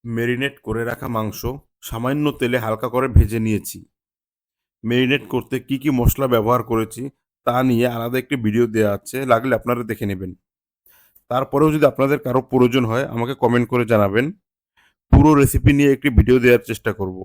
Marinate করে রাখা মাংস সামান্য তেলে হালকা করে ভেজে নিয়েছি। মেরিনেট করতে কি কি মশলা ব্যবহার করেছি তা নিয়ে আলাদা একটি ভিডিও দেওয়া আছে, লাগলে আপনারা দেখে নেবেন। তারপরেও যদি আপনাদের কারো প্রয়োজন হয় আমাকে কমেন্ট করে জানাবেন। পুরো রেসিপি নিয়ে একটি ভিডিও দেওয়ার চেষ্টা করব।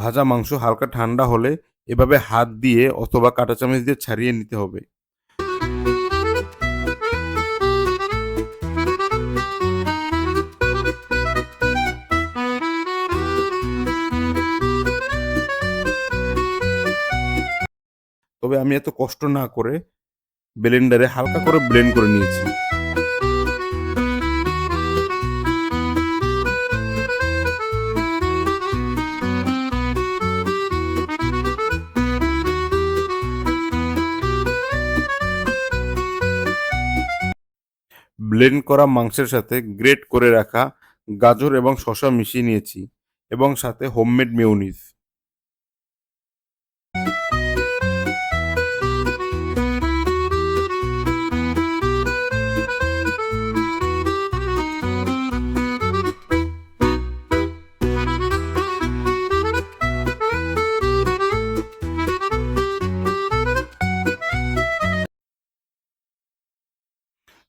ভাজা মাংস হালকা ঠান্ডা হলে এভাবে হাত দিয়ে অথবা কাঁটা চামচ দিয়ে ছাড়িয়ে নিতে হবে। তবে আমি এত কষ্ট না করে ব্লেন্ডারে হালকা করে ব্লেন্ড করে নিয়েছি। ব্লেন্ড করা মাংসের সাথে গ্রেট করে রাখা গাজর এবং শসা মিশিয়ে নিয়েছি এবং সাথে হোমমেড মেয়োনিজ।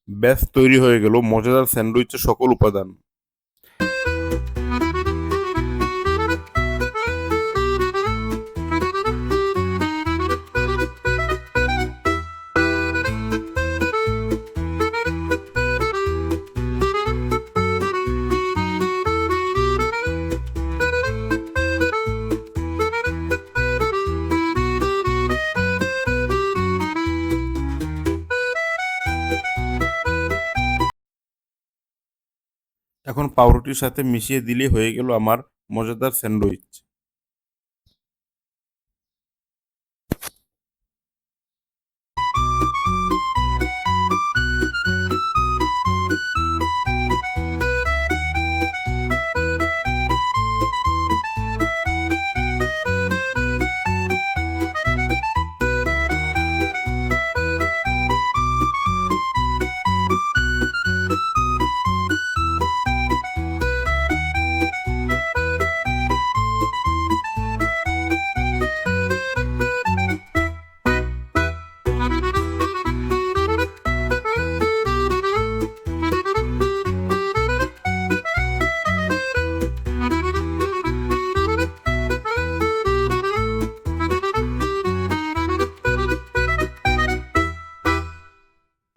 ব্যাস তৈরি হয়ে গেল মজাদার স্যান্ডউইচের সকল উপাদান। এখন পাউরুটির সাথে মিশিয়ে দিলেই হয়ে গেল আমার মজাদার স্যান্ডউইচ।